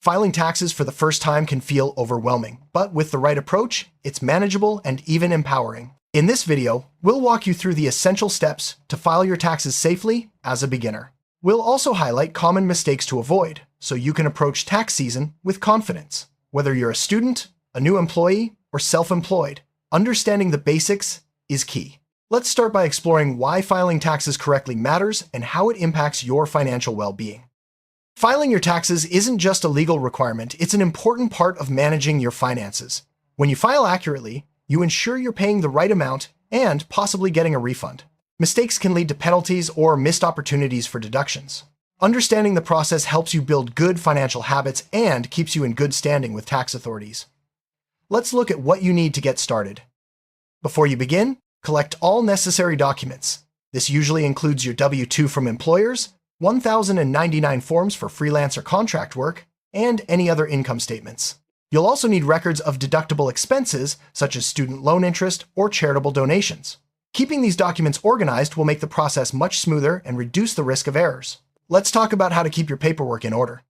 Filing taxes for the first time can feel overwhelming, but with the right approach, it's manageable and even empowering. In this video, we'll walk you through the essential steps to file your taxes safely as a beginner. We'll also highlight common mistakes to avoid, so you can approach tax season with confidence. Whether you're a student, a new employee, or self-employed, understanding the basics is key. Let's start by exploring why filing taxes correctly matters and how it impacts your financial well-being. Filing your taxes isn't just a legal requirement, it's an important part of managing your finances. When you file accurately, you ensure you're paying the right amount and possibly getting a refund. Mistakes can lead to penalties or missed opportunities for deductions. Understanding the process helps you build good financial habits and keeps you in good standing with tax authorities. Let's look at what you need to get started. Before you begin, collect all necessary documents. This usually includes your W-2 from employers, 1,099 forms for freelance or contract work, and any other income statements. You'll also need records of deductible expenses, such as student loan interest or charitable donations. Keeping these documents organized will make the process much smoother and reduce the risk of errors. Let's talk about how to keep your paperwork in order.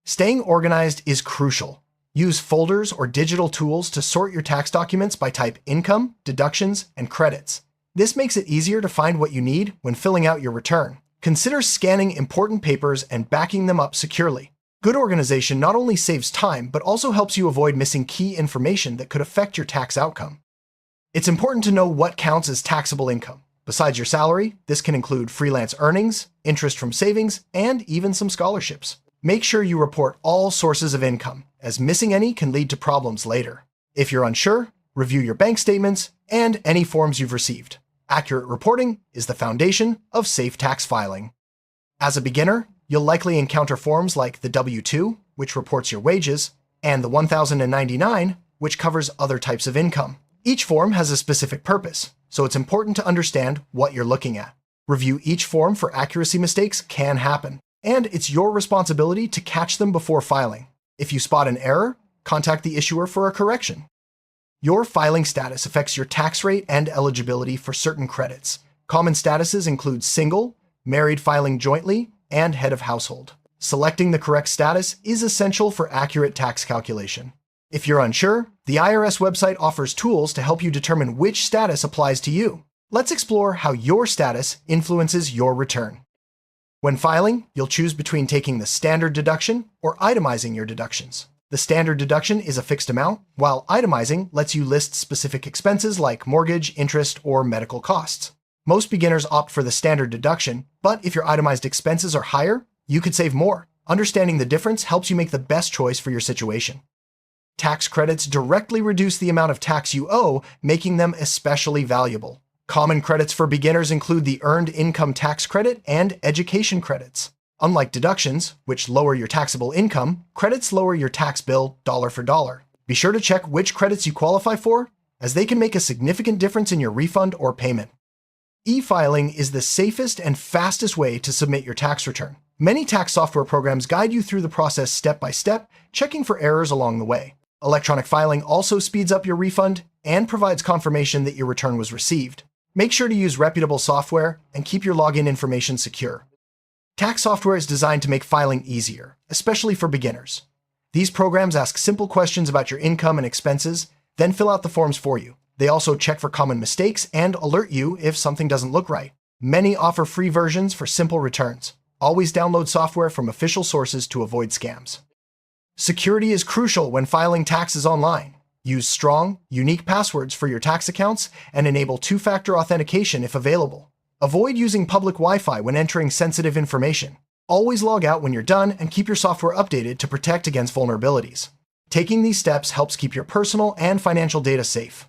Staying organized is crucial. Use folders or digital tools to sort your tax documents by type income, deductions, and credits. This makes it easier to find what you need when filling out your return. Consider scanning important papers and backing them up securely. Good organization not only saves time, but also helps you avoid missing key information that could affect your tax outcome. It's important to know what counts as taxable income. Besides your salary, this can include freelance earnings, interest from savings, and even some scholarships. Make sure you report all sources of income, as missing any can lead to problems later. If you're unsure, review your bank statements and any forms you've received. Accurate reporting is the foundation of safe tax filing. As a beginner, you'll likely encounter forms like the W-2, which reports your wages, and the 1,099, which covers other types of income. Each form has a specific purpose, so it's important to understand what you're looking at. Review each form for accuracy mistakes can happen, and it's your responsibility to catch them before filing. If you spot an error, contact the issuer for a correction. Your filing status affects your tax rate and eligibility for certain credits. Common statuses include single, married filing jointly, and head of household. Selecting the correct status is essential for accurate tax calculation. If you're unsure, the IRS website offers tools to help you determine which status applies to you. Let's explore how your status influences your return. When filing, you'll choose between taking the standard deduction or itemizing your deductions. The standard deduction is a fixed amount, while itemizing lets you list specific expenses like mortgage, interest, or medical costs. Most beginners opt for the standard deduction, but if your itemized expenses are higher, you could save more. Understanding the difference helps you make the best choice for your situation. Tax credits directly reduce the amount of tax you owe, making them especially valuable. Common credits for beginners include the Earned Income Tax Credit and Education Credits. Unlike deductions, which lower your taxable income, credits lower your tax bill dollar for dollar. Be sure to check which credits you qualify for, as they can make a significant difference in your refund or payment. E-filing is the safest and fastest way to submit your tax return. Many tax software programs guide you through the process step by step, checking for errors along the way. Electronic filing also speeds up your refund and provides confirmation that your return was received. Make sure to use reputable software and keep your login information secure. Tax software is designed to make filing easier, especially for beginners. These programs ask simple questions about your income and expenses, then fill out the forms for you. They also check for common mistakes and alert you if something doesn't look right. Many offer free versions for simple returns. Always download software from official sources to avoid scams. Security is crucial when filing taxes online. Use strong, unique passwords for your tax accounts and enable two-factor authentication if available. Avoid using public Wi-Fi when entering sensitive information. Always log out when you're done and keep your software updated to protect against vulnerabilities. Taking these steps helps keep your personal and financial data safe.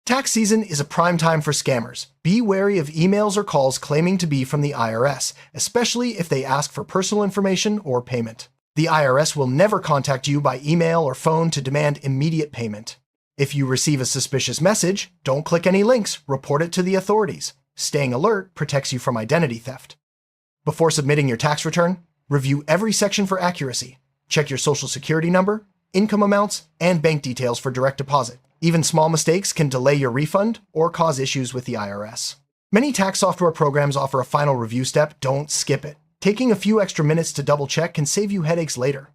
Tax season is a prime time for scammers. Be wary of emails or calls claiming to be from the IRS, especially if they ask for personal information or payment. The IRS will never contact you by email or phone to demand immediate payment. If you receive a suspicious message, don't click any links, report it to the authorities. Staying alert protects you from identity theft. Before submitting your tax return, review every section for accuracy. Check your social security number, income amounts, and bank details for direct deposit. Even small mistakes can delay your refund or cause issues with the IRS. Many tax software programs offer a final review step. Don't skip it. Taking a few extra minutes to double check can save you headaches later.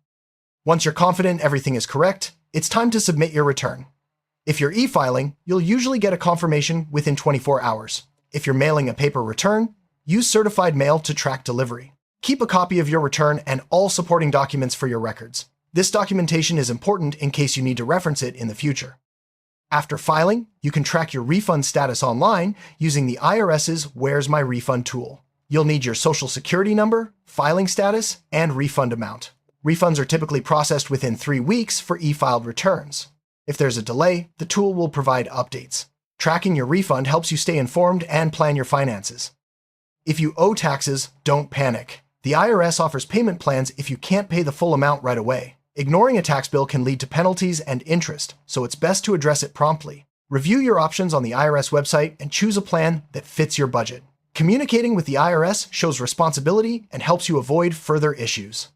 Once you're confident everything is correct, it's time to submit your return. If you're e-filing, you'll usually get a confirmation within 24 hours. If you're mailing a paper return, use certified mail to track delivery. Keep a copy of your return and all supporting documents for your records. This documentation is important in case you need to reference it in the future. After filing, you can track your refund status online using the IRS's Where's My Refund tool. You'll need your social security number, filing status, and refund amount. Refunds are typically processed within 3 weeks for e-filed returns. If there's a delay, the tool will provide updates. Tracking your refund helps you stay informed and plan your finances. If you owe taxes, don't panic. The IRS offers payment plans if you can't pay the full amount right away. Ignoring a tax bill can lead to penalties and interest, so it's best to address it promptly. Review your options on the IRS website and choose a plan that fits your budget. Communicating with the IRS shows responsibility and helps you avoid further issues.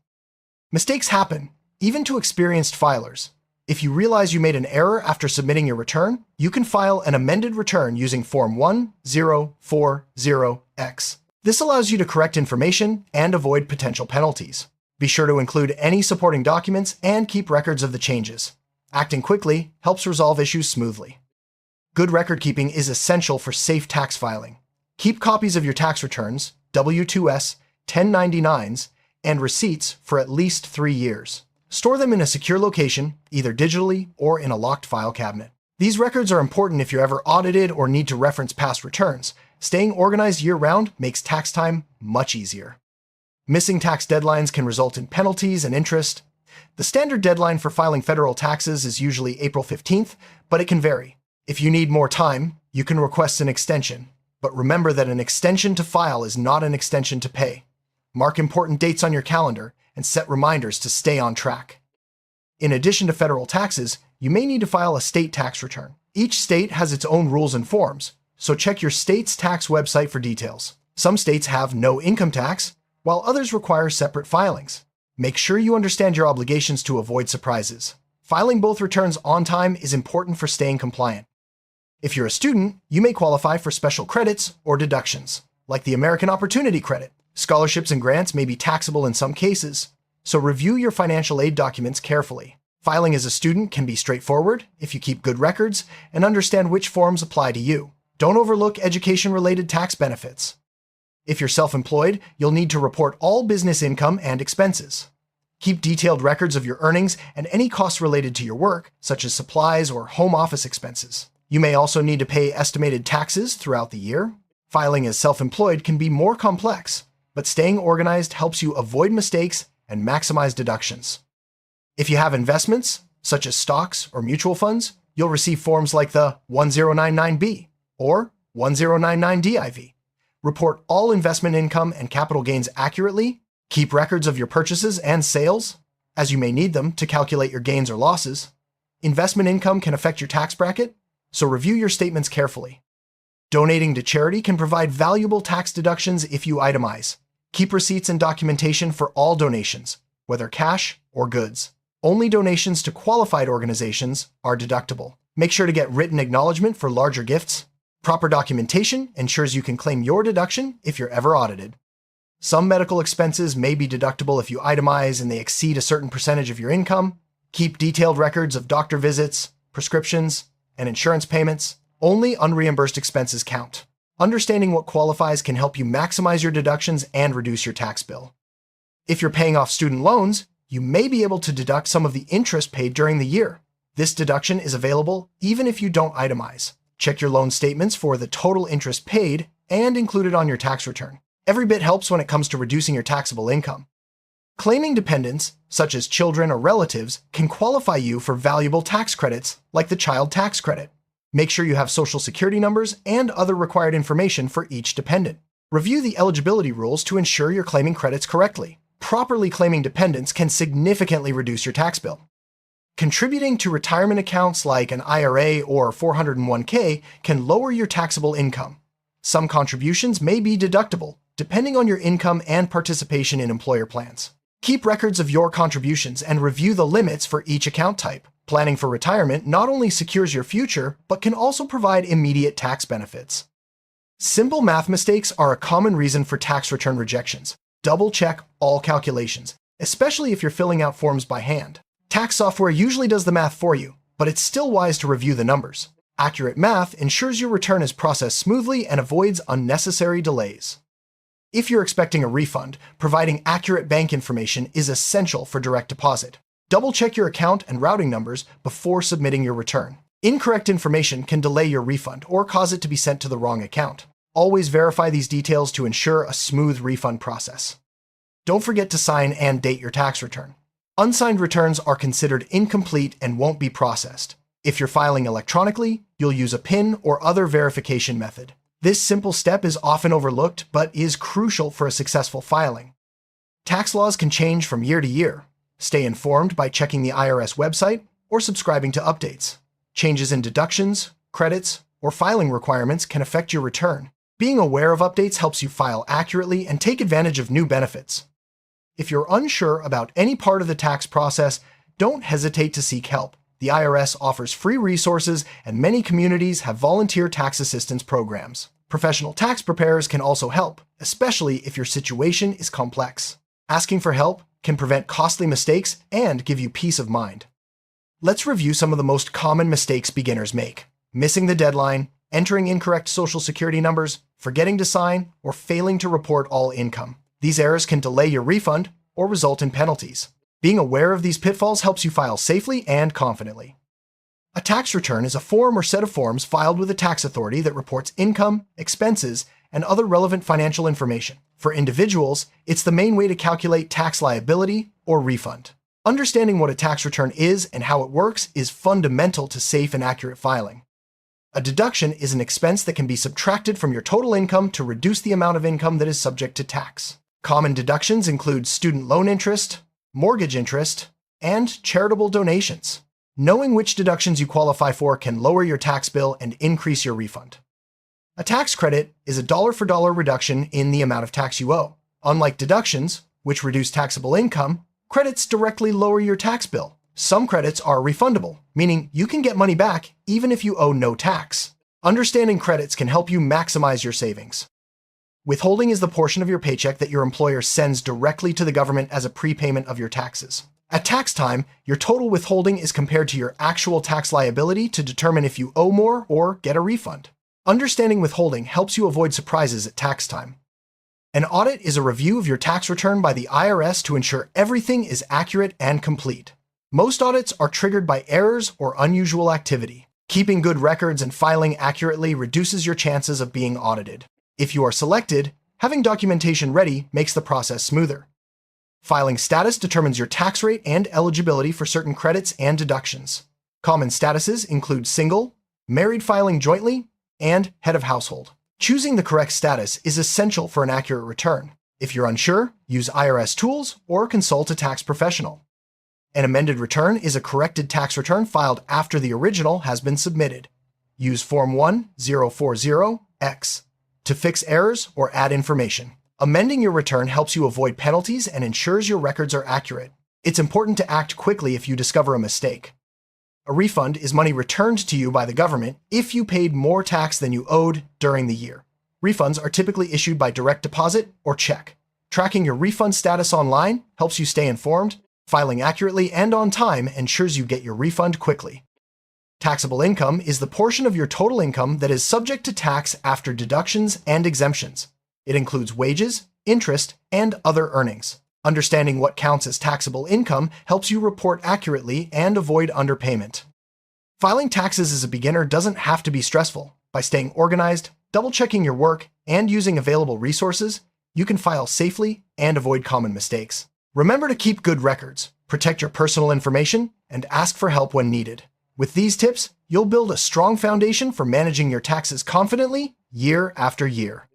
Mistakes happen, even to experienced filers. If you realize you made an error after submitting your return, you can file an amended return using Form 1040X. This allows you to correct information and avoid potential penalties. Be sure to include any supporting documents and keep records of the changes. Acting quickly helps resolve issues smoothly. Good record keeping is essential for safe tax filing. Keep copies of your tax returns, W-2s, 1099s, and receipts for at least 3 years. Store them in a secure location, either digitally or in a locked file cabinet. These records are important if you're ever audited or need to reference past returns. Staying organized year-round makes tax time much easier. Missing tax deadlines can result in penalties and interest. The standard deadline for filing federal taxes is usually April 15th, but it can vary. If you need more time, you can request an extension. But remember that an extension to file is not an extension to pay. Mark important dates on your calendar and set reminders to stay on track. In addition to federal taxes, you may need to file a state tax return. Each state has its own rules and forms, so check your state's tax website for details. Some states have no income tax, while others require separate filings. Make sure you understand your obligations to avoid surprises. Filing both returns on time is important for staying compliant. If you're a student, you may qualify for special credits or deductions, like the American Opportunity Credit. Scholarships and grants may be taxable in some cases, so review your financial aid documents carefully. Filing as a student can be straightforward if you keep good records and understand which forms apply to you. Don't overlook education-related tax benefits. If you're self-employed, you'll need to report all business income and expenses. Keep detailed records of your earnings and any costs related to your work, such as supplies or home office expenses. You may also need to pay estimated taxes throughout the year. Filing as self-employed can be more complex, but staying organized helps you avoid mistakes and maximize deductions. If you have investments, such as stocks or mutual funds, you'll receive forms like the 1099B or 1099DIV. Report all investment income and capital gains accurately. Keep records of your purchases and sales, as you may need them to calculate your gains or losses. Investment income can affect your tax bracket, so review your statements carefully. Donating to charity can provide valuable tax deductions if you itemize. Keep receipts and documentation for all donations, whether cash or goods. Only donations to qualified organizations are deductible. Make sure to get written acknowledgement for larger gifts. Proper documentation ensures you can claim your deduction if you're ever audited. Some medical expenses may be deductible if you itemize and they exceed a certain percentage of your income. Keep detailed records of doctor visits, prescriptions, and insurance payments. Only unreimbursed expenses count. Understanding what qualifies can help you maximize your deductions and reduce your tax bill. If you're paying off student loans, you may be able to deduct some of the interest paid during the year. This deduction is available even if you don't itemize. Check your loan statements for the total interest paid and include it on your tax return. Every bit helps when it comes to reducing your taxable income. Claiming dependents, such as children or relatives, can qualify you for valuable tax credits like the child tax credit. Make sure you have social security numbers and other required information for each dependent. Review the eligibility rules to ensure you're claiming credits correctly. Properly claiming dependents can significantly reduce your tax bill. Contributing to retirement accounts like an IRA or 401k can lower your taxable income. Some contributions may be deductible, depending on your income and participation in employer plans. Keep records of your contributions and review the limits for each account type. Planning for retirement not only secures your future, but can also provide immediate tax benefits. Simple math mistakes are a common reason for tax return rejections. Double-check all calculations. especially if you're filling out forms by hand. Tax software usually does the math for you, but it's still wise to review the numbers. Accurate math ensures your return is processed smoothly and avoids unnecessary delays. If you're expecting a refund, providing accurate bank information is essential for direct deposit. Double-check your account and routing numbers before submitting your return. Incorrect information can delay your refund or cause it to be sent to the wrong account. Always verify these details to ensure a smooth refund process. Don't forget to sign and date your tax return. Unsigned returns are considered incomplete and won't be processed. If you're filing electronically, you'll use a PIN or other verification method. This simple step is often overlooked, but is crucial for a successful filing. Tax laws can change from year to year. Stay informed by checking the IRS website or subscribing to updates. Changes in deductions, credits, or filing requirements can affect your return. Being aware of updates helps you file accurately and take advantage of new benefits. If you're unsure about any part of the tax process, don't hesitate to seek help. The IRS offers free resources, and many communities have volunteer tax assistance programs. Professional tax preparers can also help, especially if your situation is complex. Asking for help can prevent costly mistakes and give you peace of mind. Let's review some of the most common mistakes beginners make: missing the deadline, entering incorrect Social Security numbers, forgetting to sign, or failing to report all income. These errors can delay your refund or result in penalties. Being aware of these pitfalls helps you file safely and confidently. A tax return is a form or set of forms filed with a tax authority that reports income, expenses, and other relevant financial information. For individuals, it's the main way to calculate tax liability or refund. Understanding what a tax return is and how it works is fundamental to safe and accurate filing. A deduction is an expense that can be subtracted from your total income to reduce the amount of income that is subject to tax. Common deductions include student loan interest, mortgage interest, and charitable donations. Knowing which deductions you qualify for can lower your tax bill and increase your refund. A tax credit is a dollar-for-dollar reduction in the amount of tax you owe. Unlike deductions, which reduce taxable income, credits directly lower your tax bill. Some credits are refundable, meaning you can get money back even if you owe no tax. Understanding credits can help you maximize your savings. Withholding is the portion of your paycheck that your employer sends directly to the government as a prepayment of your taxes. At tax time, your total withholding is compared to your actual tax liability to determine if you owe more or get a refund. Understanding withholding helps you avoid surprises at tax time. An audit is a review of your tax return by the IRS to ensure everything is accurate and complete. Most audits are triggered by errors or unusual activity. Keeping good records and filing accurately reduces your chances of being audited. If you are selected, having documentation ready makes the process smoother. Filing status determines your tax rate and eligibility for certain credits and deductions. Common statuses include single, married filing jointly, and head of household. Choosing the correct status is essential for an accurate return. If you're unsure, use IRS tools or consult a tax professional. An amended return is a corrected tax return filed after the original has been submitted. Use Form 1040X to fix errors or add information. Amending your return helps you avoid penalties and ensures your records are accurate. It's important to act quickly if you discover a mistake. A refund is money returned to you by the government if you paid more tax than you owed during the year. Refunds are typically issued by direct deposit or check. Tracking your refund status online helps you stay informed. Filing accurately and on time ensures you get your refund quickly. Taxable income is the portion of your total income that is subject to tax after deductions and exemptions. It includes wages, interest, and other earnings. Understanding what counts as taxable income helps you report accurately and avoid underpayment. Filing taxes as a beginner doesn't have to be stressful. By staying organized, double-checking your work, and using available resources, you can file safely and avoid common mistakes. Remember to keep good records, protect your personal information, and ask for help when needed. With these tips, you'll build a strong foundation for managing your taxes confidently year after year.